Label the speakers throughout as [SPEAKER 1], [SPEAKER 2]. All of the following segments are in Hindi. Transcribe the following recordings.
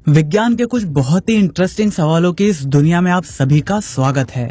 [SPEAKER 1] विज्ञान के कुछ बहुत ही इंटरेस्टिंग सवालों की इस दुनिया में आप सभी का स्वागत है।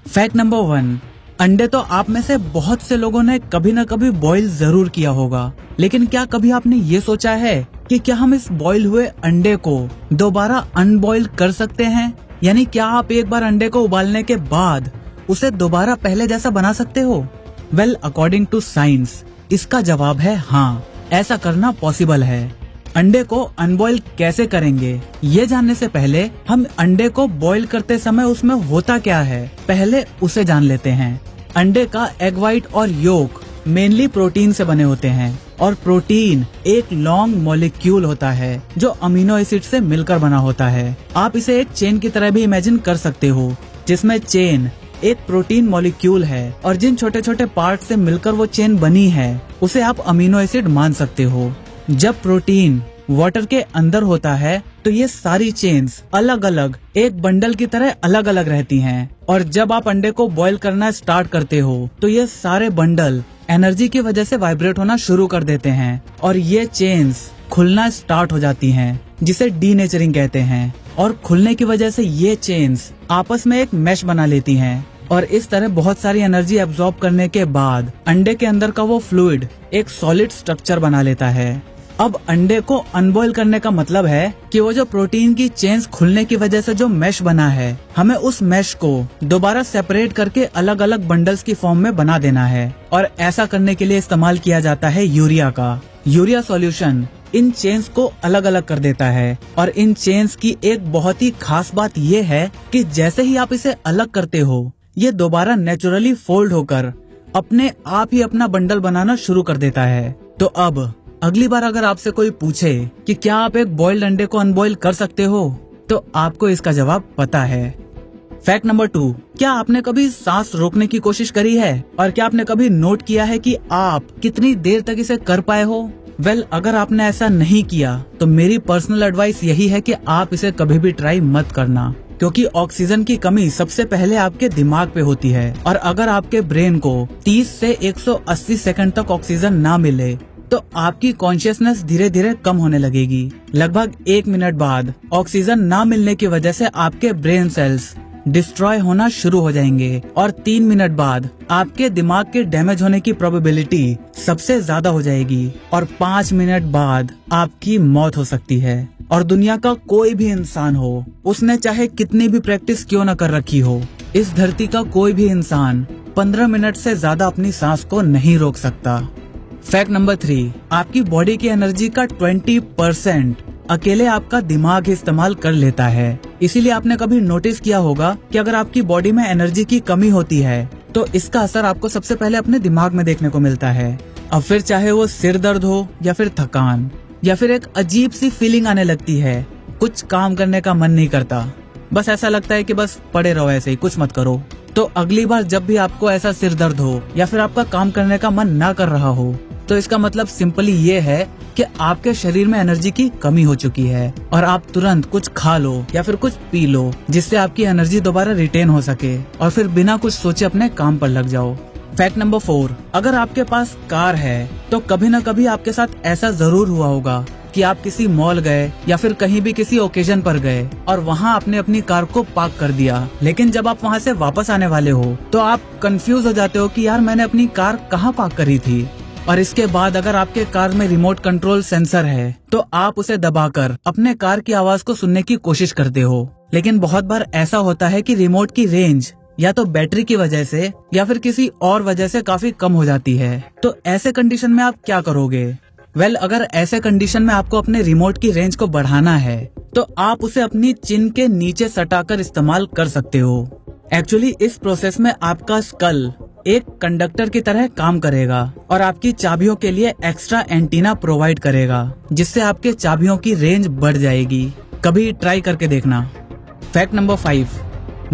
[SPEAKER 1] फैक्ट नंबर 1, अंडे तो आप में से बहुत से लोगों ने कभी न कभी बॉईल जरूर किया होगा, लेकिन क्या कभी आपने ये सोचा है कि क्या हम इस बॉईल हुए अंडे को दोबारा अनबॉईल कर सकते हैं? यानी क्या आप एक बार अंडे को उबालने के बाद उसे दोबारा पहले जैसा बना सकते हो? वेल, अकॉर्डिंग टू साइंस इसका जवाब है हाँ, ऐसा करना पॉसिबल है। अंडे को अनबॉईल कैसे करेंगे, ये जानने से पहले हम अंडे को बॉईल करते समय उसमें होता क्या है, पहले उसे जान लेते हैं। अंडे का एग व्हाइट और योक मेनली प्रोटीन से बने होते हैं और प्रोटीन एक लॉन्ग मॉलिक्यूल होता है जो अमीनो एसिड से मिलकर बना होता है। आप इसे एक चेन की तरह भी इमेजिन कर सकते हो, जिसमें चेन एक प्रोटीन मॉलिक्यूल है और जिन छोटे छोटे पार्ट से मिलकर वो चेन बनी है उसे आप अमीनो एसिड मान सकते हो। जब प्रोटीन वाटर के अंदर होता है तो ये सारी चेन्स अलग अलग एक बंडल की तरह अलग अलग रहती हैं, और जब आप अंडे को बॉईल करना स्टार्ट करते हो तो ये सारे बंडल एनर्जी की वजह से वाइब्रेट होना शुरू कर देते हैं और ये चेन्स खुलना स्टार्ट हो जाती हैं, जिसे डीनेचरिंग कहते हैं। और खुलने की वजह से ये चेन्स आपस में एक मैश बना लेती हैं और इस तरह बहुत सारी एनर्जी एब्जॉर्ब करने के बाद अंडे के अंदर का वो फ्लूइड एक सॉलिड स्ट्रक्चर बना लेता है। अब अंडे को अनबॉईल करने का मतलब है कि वो जो प्रोटीन की चेन्स खुलने की वजह से जो मैश बना है, हमें उस मैश को दोबारा सेपरेट करके अलग अलग बंडल्स की फॉर्म में बना देना है। और ऐसा करने के लिए इस्तेमाल किया जाता है यूरिया का। यूरिया सॉल्यूशन इन चेन्स को अलग अलग कर देता है और इन चेन्स की एक बहुत ही खास बात ये है कि जैसे ही आप इसे अलग करते हो, ये दोबारा नेचुरली फोल्ड होकर अपने आप ही अपना बंडल बनाना शुरू कर देता है। तो अब अगली बार अगर आपसे कोई पूछे कि क्या आप एक बॉइल्ड अंडे को अनबॉइल कर सकते हो, तो आपको इसका जवाब पता है। फैक्ट नंबर 2, क्या आपने कभी सांस रोकने की कोशिश करी है और क्या आपने कभी नोट किया है कि आप कितनी देर तक इसे कर पाए हो? वेल, अगर आपने ऐसा नहीं किया तो मेरी पर्सनल एडवाइस यही है कि आप इसे कभी भी ट्राई मत करना, क्योंकि ऑक्सीजन की कमी सबसे पहले आपके दिमाग पे होती है और अगर आपके ब्रेन को 30 से 180 सेकंड तक ऑक्सीजन ना मिले तो आपकी कॉन्शियसनेस धीरे धीरे कम होने लगेगी। लगभग 1 मिनट बाद ऑक्सीजन ना मिलने की वजह से आपके ब्रेन सेल्स डिस्ट्रॉय होना शुरू हो जाएंगे और 3 मिनट बाद आपके दिमाग के डैमेज होने की प्रोबेबिलिटी सबसे ज्यादा हो जाएगी और 5 मिनट बाद आपकी मौत हो सकती है। और दुनिया का कोई भी इंसान हो, उसने चाहे कितनी भी प्रैक्टिस क्यों न कर रखी हो, इस धरती का कोई भी इंसान 15 मिनट से ज्यादा अपनी सांस को नहीं रोक सकता। फैक्ट नंबर 3, आपकी बॉडी की एनर्जी का 20% अकेले आपका दिमाग इस्तेमाल कर लेता है। इसीलिए आपने कभी नोटिस किया होगा कि अगर आपकी बॉडी में एनर्जी की कमी होती है तो इसका असर आपको सबसे पहले अपने दिमाग में देखने को मिलता है। अब फिर चाहे वो सिर दर्द हो या फिर थकान या फिर एक अजीब सी फीलिंग आने लगती है, कुछ काम करने का मन नहीं करता, बस ऐसा लगता है कि बस पड़े रहो ऐसे ही, कुछ मत करो। तो अगली बार जब भी आपको ऐसा सिर दर्द हो या फिर आपका काम करने का मन ना कर रहा हो, तो इसका मतलब सिंपली ये है कि आपके शरीर में एनर्जी की कमी हो चुकी है और आप तुरंत कुछ खा लो या फिर कुछ पी लो, जिससे आपकी एनर्जी दोबारा रिटेन हो सके और फिर बिना कुछ सोचे अपने काम पर लग जाओ। फैक्ट नंबर 4, अगर आपके पास कार है तो कभी न कभी आपके साथ ऐसा जरूर हुआ होगा कि आप किसी मॉल गए या फिर कहीं भी किसी ओकेजन पर गए और वहाँ आपने अपनी कार को पार्क कर दिया, लेकिन जब आप वहाँ से वापस आने वाले हो तो आप कंफ्यूज हो जाते हो कि यार मैंने अपनी कार कहाँ पार्क करी थी। और इसके बाद अगर आपके कार में रिमोट कंट्रोल सेंसर है तो आप उसे दबाकर अपने कार की आवाज को सुनने की कोशिश करते हो, लेकिन बहुत बार ऐसा होता है कि रिमोट की रेंज या तो बैटरी की वजह से या फिर किसी और वजह से काफी कम हो जाती है। तो ऐसे कंडीशन में आप क्या करोगे? वेल, अगर ऐसे कंडीशन में आपको अपने रिमोट की रेंज को बढ़ाना है तो आप उसे अपनी चिन के नीचे सटाकर इस्तेमाल कर सकते हो। एक्चुअली इस प्रोसेस में आपका स्कल एक कंडक्टर की तरह काम करेगा और आपकी चाबियों के लिए एक्स्ट्रा एंटीना प्रोवाइड करेगा, जिससे आपके चाबियों की रेंज बढ़ जाएगी। कभी ट्राई करके देखना। फैक्ट नंबर 5,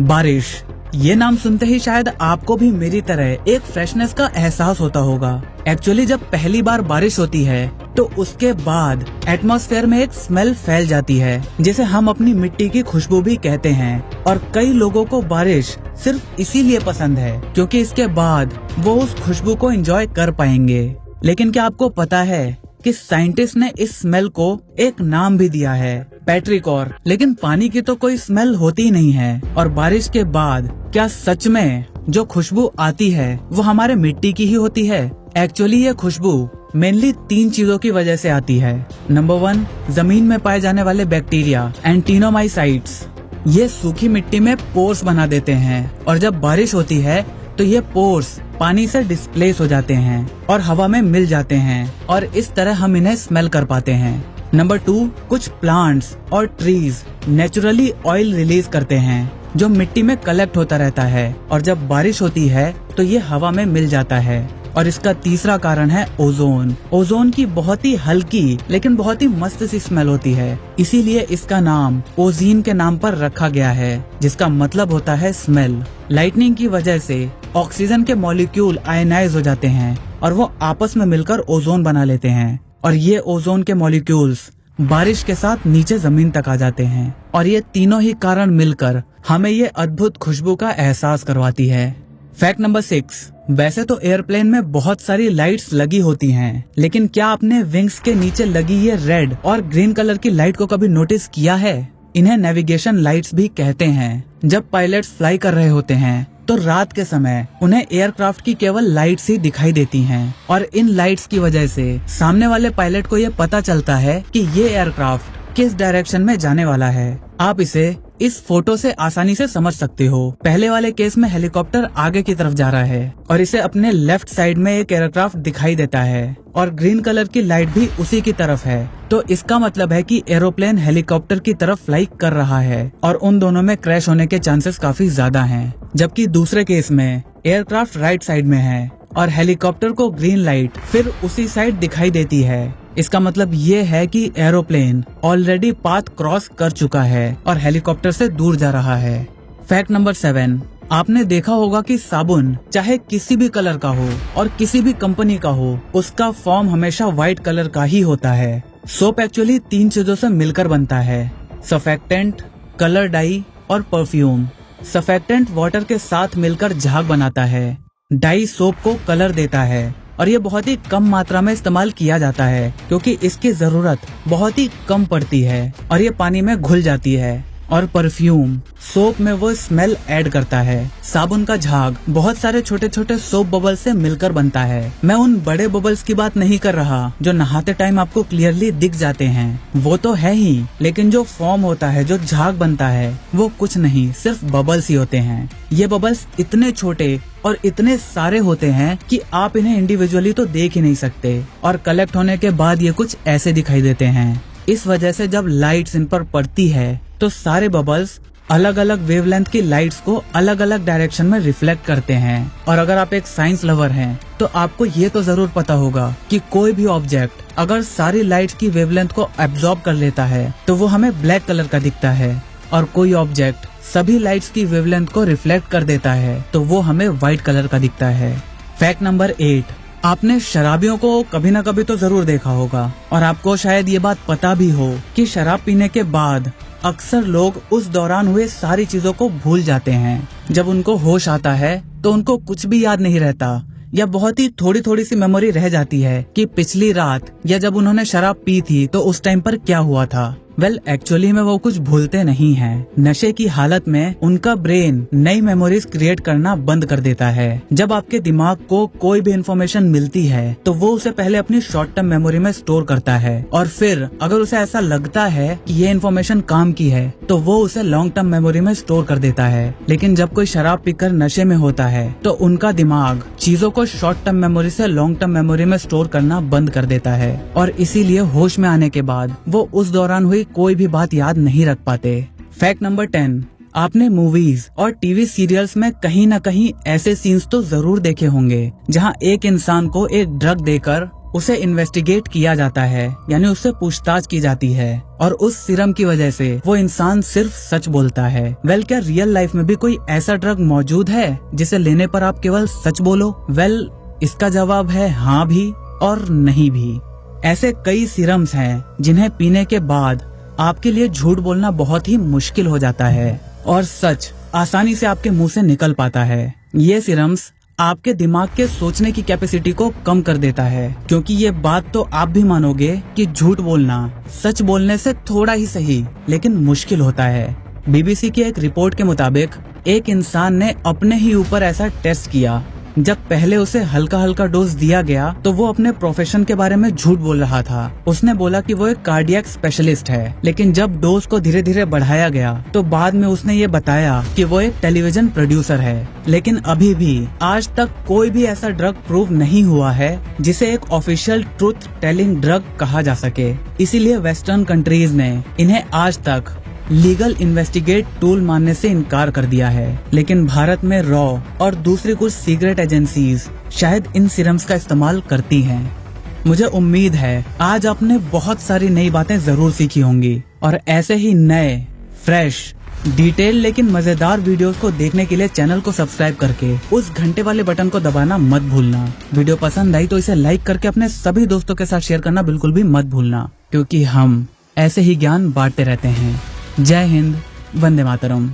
[SPEAKER 1] बारिश। ये नाम सुनते ही शायद आपको भी मेरी तरह एक फ्रेशनेस का एहसास होता होगा। एक्चुअली जब पहली बार बारिश होती है तो उसके बाद एटमॉस्फेयर में एक स्मेल फैल जाती है, जिसे हम अपनी मिट्टी की खुशबू भी कहते हैं। और कई लोगों को बारिश सिर्फ इसीलिए पसंद है क्योंकि इसके बाद वो उस खुशबू को एंजॉय कर पाएंगे। लेकिन क्या आपको पता है कि साइंटिस्ट ने इस स्मेल को एक नाम भी दिया है? पेट्रिकॉर। लेकिन पानी की तो कोई स्मेल होती ही नहीं है। और बारिश के बाद क्या सच में जो खुशबू आती है वो हमारे मिट्टी की ही होती है? एक्चुअली ये खुशबू मेनली 3 चीजों की वजह से आती है। नंबर 1, जमीन में पाए जाने वाले बैक्टीरिया एंटीनोमाइसाइट्स। ये सूखी मिट्टी में पोर्स बना देते हैं और जब बारिश होती है तो ये पोर्स पानी से डिस्प्लेस हो जाते हैं और हवा में मिल जाते हैं और इस तरह हम इन्हें स्मेल कर पाते हैं। नंबर 2, कुछ प्लांट्स और ट्रीज नेचुरली ऑयल रिलीज करते हैं जो मिट्टी में कलेक्ट होता रहता है और जब बारिश होती है तो ये हवा में मिल जाता है। और इसका तीसरा कारण है ओजोन। ओजोन की बहुत ही हल्की लेकिन बहुत ही मस्त सी स्मेल होती है, इसीलिए इसका नाम ओजीन के नाम पर रखा गया है, जिसका मतलब होता है स्मेल। लाइटनिंग की वजह से ऑक्सीजन के मॉलिक्यूल आयनाइज हो जाते हैं और वो आपस में मिलकर ओजोन बना लेते हैं और ये ओजोन के मॉलिक्यूल्स बारिश के साथ नीचे जमीन तक आ जाते हैं और ये तीनों ही कारण मिलकर हमें ये अद्भुत खुशबू का एहसास करवाती है। फैक्ट नंबर 6, वैसे तो एयरप्लेन में बहुत सारी लाइट्स लगी होती हैं, लेकिन क्या आपने विंग्स के नीचे लगी ये रेड और ग्रीन कलर की लाइट को कभी नोटिस किया है? इन्हें नेविगेशन लाइट्स भी कहते हैं। जब पायलट्स फ्लाई कर रहे होते हैं तो रात के समय उन्हें एयरक्राफ्ट की केवल लाइट्स ही दिखाई देती हैं और इन लाइट्स की वजह से सामने वाले पायलट को ये पता चलता है कि ये एयरक्राफ्ट किस डायरेक्शन में जाने वाला है। आप इसे इस फोटो से आसानी से समझ सकते हो। पहले वाले केस में हेलीकॉप्टर आगे की तरफ जा रहा है और इसे अपने लेफ्ट साइड में एक एयरक्राफ्ट दिखाई देता है और ग्रीन कलर की लाइट भी उसी की तरफ है, तो इसका मतलब है कि एरोप्लेन हेलीकॉप्टर की तरफ फ्लाई कर रहा है और उन दोनों में क्रैश होने के चांसेस काफी ज्यादा हैं। जबकि दूसरे केस में एयरक्राफ्ट राइट साइड में है और हेलीकॉप्टर को ग्रीन लाइट फिर उसी साइड दिखाई देती है। इसका मतलब ये है कि एरोप्लेन ऑलरेडी पाथ क्रॉस कर चुका है और हेलीकॉप्टर से दूर जा रहा है। फैक्ट नंबर 7, आपने देखा होगा कि साबुन चाहे किसी भी कलर का हो और किसी भी कंपनी का हो, उसका फॉर्म हमेशा व्हाइट कलर का ही होता है। सोप एक्चुअली 3 चीजों से मिलकर बनता है, सर्फेक्टेंट, कलर डाई और परफ्यूम। सर्फेक्टेंट वाटर के साथ मिलकर झाग बनाता है, डाई सोप को कलर देता है और ये बहुत ही कम मात्रा में इस्तेमाल किया जाता है क्योंकि इसकी जरूरत बहुत ही कम पड़ती है और ये पानी में घुल जाती है। और परफ्यूम सोप में वो स्मेल ऐड करता है। साबुन का झाग बहुत सारे छोटे छोटे सोप बबल से मिलकर बनता है। मैं उन बड़े बबल्स की बात नहीं कर रहा जो नहाते टाइम आपको क्लियरली दिख जाते हैं, वो तो है ही, लेकिन जो फॉर्म होता है, जो झाग बनता है, वो कुछ नहीं, सिर्फ बबल्स ही होते हैं। ये बबल्स इतने छोटे और इतने सारे होते हैं कि आप इन्हें इंडिविजुअली तो देख ही नहीं सकते और कलेक्ट होने के बाद ये कुछ ऐसे दिखाई देते हैं। इस वजह से जब लाइट्स इन पर पड़ती है तो सारे बबल्स अलग अलग वेवलेंथ की लाइट्स को अलग अलग डायरेक्शन में रिफ्लेक्ट करते हैं। और अगर आप एक साइंस लवर हैं तो आपको ये तो जरूर पता होगा कि कोई भी ऑब्जेक्ट अगर सारी लाइट्स की वेवलेंथ को एब्जॉर्ब कर लेता है तो वो हमें ब्लैक कलर का दिखता है और कोई ऑब्जेक्ट सभी लाइट्स की वेवलेंथ को रिफ्लेक्ट कर देता है तो वो हमें व्हाइट कलर का दिखता है। फैक्ट नंबर 8, आपने शराबियों को कभी न कभी तो जरूर देखा होगा और आपको शायद ये बात पता भी हो कि शराब पीने के बाद अक्सर लोग उस दौरान हुए सारी चीजों को भूल जाते हैं। जब उनको होश आता है तो उनको कुछ भी याद नहीं रहता या बहुत ही थोड़ी थोड़ी सी मेमोरी रह जाती है कि पिछली रात या जब उन्होंने शराब पी थी तो उस टाइम पर क्या हुआ था। एक्चुअली में वो कुछ भूलते नहीं हैं। नशे की हालत में उनका ब्रेन नई मेमोरीज क्रिएट करना बंद कर देता है। जब आपके दिमाग को कोई भी इन्फॉर्मेशन मिलती है तो वो उसे पहले अपनी शॉर्ट टर्म मेमोरी में स्टोर करता है और फिर अगर उसे ऐसा लगता है कि ये इन्फॉर्मेशन काम की है तो वो उसे लॉन्ग टर्म मेमोरी में स्टोर कर देता है। लेकिन जब कोई शराब पीकर नशे में होता है तो उनका दिमाग चीजों को शॉर्ट टर्म मेमोरी से लॉन्ग टर्म मेमोरी में स्टोर करना बंद कर देता है और इसीलिए होश में आने के बाद वो उस दौरान हुई कोई भी बात याद नहीं रख पाते। फैक्ट नंबर 10, आपने मूवीज और टीवी सीरियल्स में कहीं न कहीं ऐसे सीन्स तो जरूर देखे होंगे जहां एक इंसान को एक ड्रग देकर उसे इन्वेस्टिगेट किया जाता है, यानी उससे पूछताछ की जाती है और उस सीरम की वजह से वो इंसान सिर्फ सच बोलता है। क्या रियल लाइफ में भी कोई ऐसा ड्रग मौजूद है जिसे लेने पर आप केवल सच बोलो? इसका जवाब है हाँ भी और नहीं भी। ऐसे कई सीरम्स हैं जिन्हें पीने के बाद आपके लिए झूठ बोलना बहुत ही मुश्किल हो जाता है और सच आसानी से आपके मुंह से निकल पाता है। ये सीरम्स आपके दिमाग के सोचने की कैपेसिटी को कम कर देता है, क्योंकि ये बात तो आप भी मानोगे कि झूठ बोलना सच बोलने से थोड़ा ही सही लेकिन मुश्किल होता है। बीबीसी की एक रिपोर्ट के मुताबिक एक इंसान ने अपने ही ऊपर ऐसा टेस्ट किया। जब पहले उसे हल्का हल्का डोज दिया गया तो वो अपने प्रोफेशन के बारे में झूठ बोल रहा था। उसने बोला कि वो एक कार्डियक स्पेशलिस्ट है, लेकिन जब डोज को धीरे धीरे बढ़ाया गया तो बाद में उसने ये बताया कि वो एक टेलीविजन प्रोड्यूसर है। लेकिन अभी भी आज तक कोई भी ऐसा ड्रग प्रूव नहीं हुआ है जिसे एक ऑफिशियल ट्रूथ टेलिंग ड्रग कहा जा सके। इसीलिए वेस्टर्न कंट्रीज ने इन्हें आज तक लीगल इन्वेस्टिगेट टूल मानने से इनकार कर दिया है। लेकिन भारत में रॉ और दूसरी कुछ सीक्रेट एजेंसीज शायद इन सीरम्स का इस्तेमाल करती हैं। मुझे उम्मीद है आज आपने बहुत सारी नई बातें जरूर सीखी होंगी और ऐसे ही नए फ्रेश डिटेल लेकिन मजेदार वीडियोस को देखने के लिए चैनल को सब्सक्राइब करके उस घंटे वाले बटन को दबाना मत भूलना। वीडियो पसंद आई तो इसे लाइक करके अपने सभी दोस्तों के साथ शेयर करना बिल्कुल भी मत भूलना, क्योंकि हम ऐसे ही ज्ञान बांटते रहते हैं। जय हिंद, वंदे मातरम।